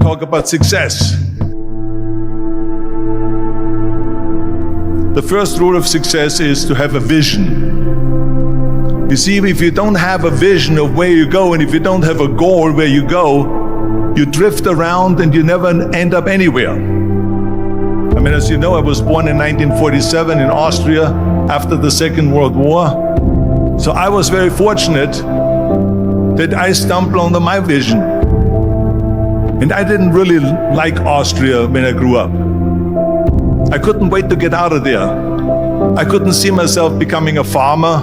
talk about success. The first rule of success is to have a vision. You see, if you don't have a vision of where you go, and if you don't have a goal where you go, you drift around and you never end up anywhere. I mean, as you know, I was born in 1947 in Austria after the Second World War. So I was very fortunate that I stumbled onto my vision. And I didn't really like Austria when I grew up. I couldn't wait to get out of there. I couldn't see myself becoming a farmer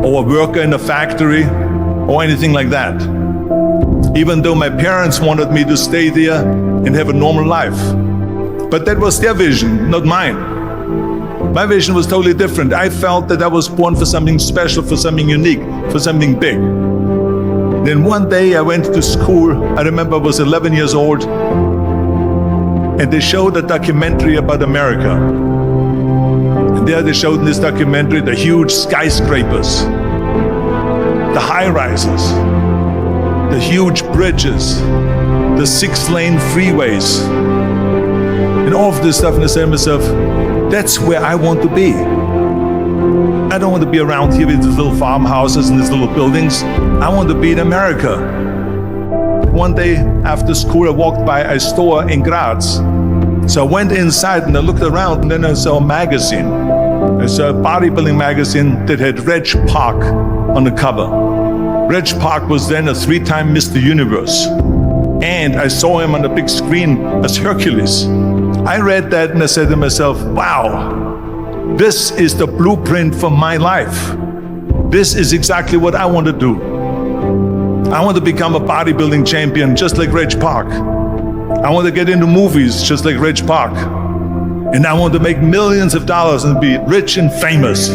or a worker in a factory or anything like that. Even though my parents wanted me to stay there and have a normal life. But that was their vision, not mine. My vision was totally different. I felt that I was born for something special, for something unique, for something big. Then one day I went to school. I remember I was 11 years old. And they showed a documentary about America. And there they showed in this documentary the huge skyscrapers, the high-rises, the huge bridges, the 6-lane freeways, and all of this stuff. And I said to myself, that's where I want to be. I don't want to be around here with these little farmhouses and these little buildings. I want to be in America. One day after school, I walked by a store in Graz. So I went inside and I looked around, and then I saw a magazine. I saw a bodybuilding magazine that had Reg Park on the cover. Reg Park was then a 3-time Mr. Universe. And I saw him on the big screen as Hercules. I read that and I said to myself, wow, this is the blueprint for my life. This is exactly what I want to do. I want to become a bodybuilding champion just like Reg Park. I want to get into movies just like Reg Park. And I want to make millions of dollars and be rich and famous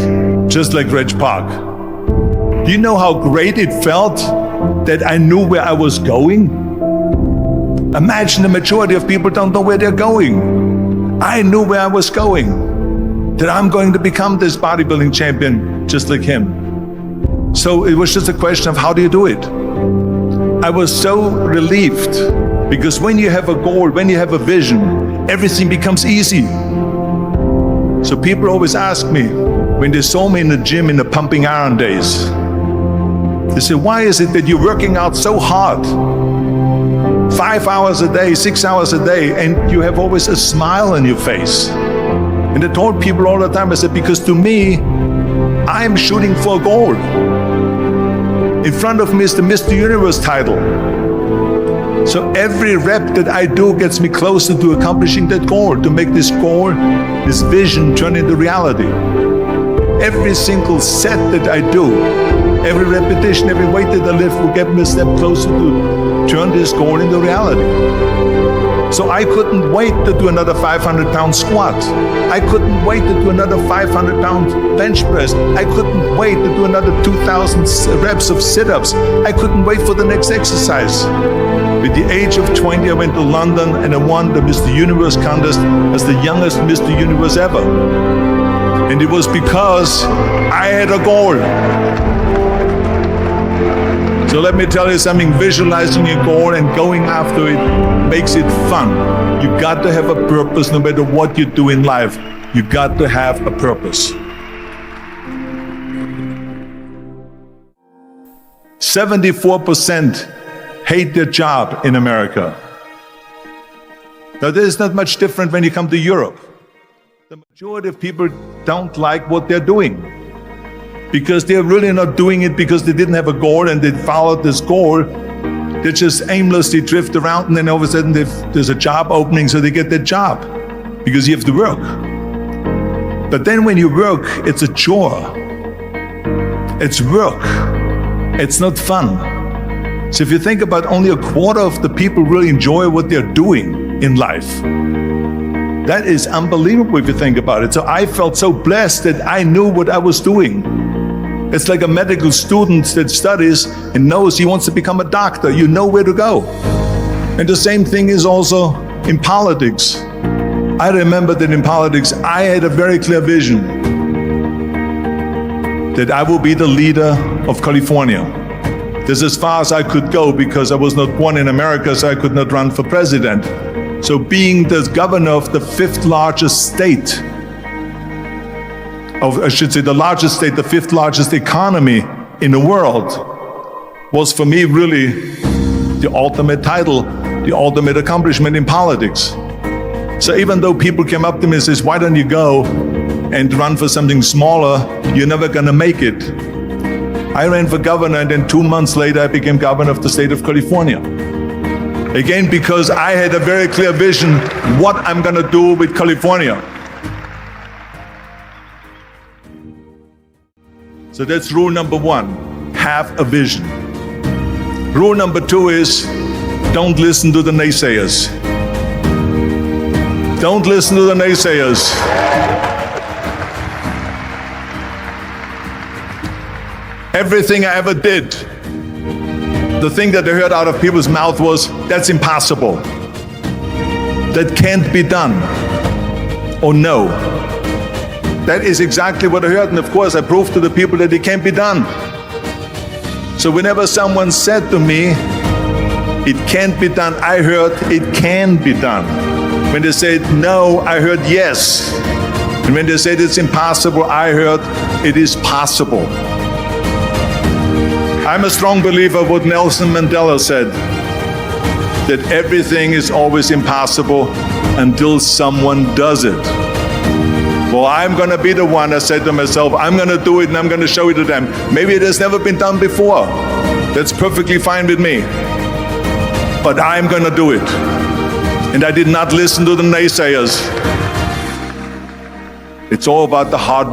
just like Reg Park. Do you know how great it felt that I knew where I was going? Imagine the majority of people don't know where they're going. I knew where I was going, that I'm going to become this bodybuilding champion just like him. So it was just a question of how do you do it? I was so relieved, because when you have a goal, when you have a vision, everything becomes easy. So people always ask me, when they saw me in the gym in the pumping iron days, they say, why is it that you're working out so hard? 5 hours a day, 6 hours a day, and you have always a smile on your face. And I told people all the time, I said, because to me, I'm shooting for a goal. In front of me is the Mr. Universe title. So every rep that I do gets me closer to accomplishing that goal, to make this goal, this vision turn into reality. Every single set that I do, every repetition, every weight that I lift will get me a step closer to turn this goal into reality. So I couldn't wait to do another 500-pound squat. I couldn't wait to do another 500-pound bench press. I couldn't wait to do another 2,000 reps of sit-ups. I couldn't wait for the next exercise. At the age of 20, I went to London and I won the Mr. Universe contest as the youngest Mr. Universe ever. And it was because I had a goal. So let me tell you something, visualizing your goal and going after it makes it fun. You got to have a purpose no matter what you do in life. You got to have a purpose. 74% hate their job in America. Now, this is not much different when you come to Europe. The majority of people don't like what they're doing because they're really not doing it because they didn't have a goal and they followed this goal. They just aimlessly drift around, and then all of a sudden there's a job opening, so they get that job because you have to work. But then when you work, it's a chore. It's work. It's not fun. So if you think about, only a quarter of the people really enjoy what they're doing in life. That is unbelievable if you think about it. So I felt so blessed that I knew what I was doing. It's like a medical student that studies and knows he wants to become a doctor. You know where to go. And the same thing is also in politics. I remember that in politics, I had a very clear vision that I will be the leader of California. This is as far as I could go because I was not born in America, so I could not run for president. So being the governor of the fifth largest state, I should say the largest state, the fifth largest economy in the world, was for me really the ultimate title, the ultimate accomplishment in politics. So even though people came up to me and says, why don't you go and run for something smaller, you're never gonna make it. I ran for governor, and then 2 months later I became governor of the state of California. Again, because I had a very clear vision what I'm gonna do with California. So that's rule number one, have a vision. Rule number two is, don't listen to the naysayers. Don't listen to the naysayers. Everything I ever did, the thing that I heard out of people's mouth was, that's impossible. That can't be done. Or no. That is exactly what I heard, and of course I proved to the people that it can't be done. So whenever someone said to me, it can't be done, I heard, it can be done. When they said no, I heard yes. And when they said it's impossible, I heard it is possible. I'm a strong believer of what Nelson Mandela said, that everything is always impossible until someone does it. Well, I'm gonna be the one, I said to myself, I'm gonna do it and I'm gonna show it to them. Maybe it has never been done before. That's perfectly fine with me. But I'm gonna do it. And I did not listen to the naysayers. It's all about the hard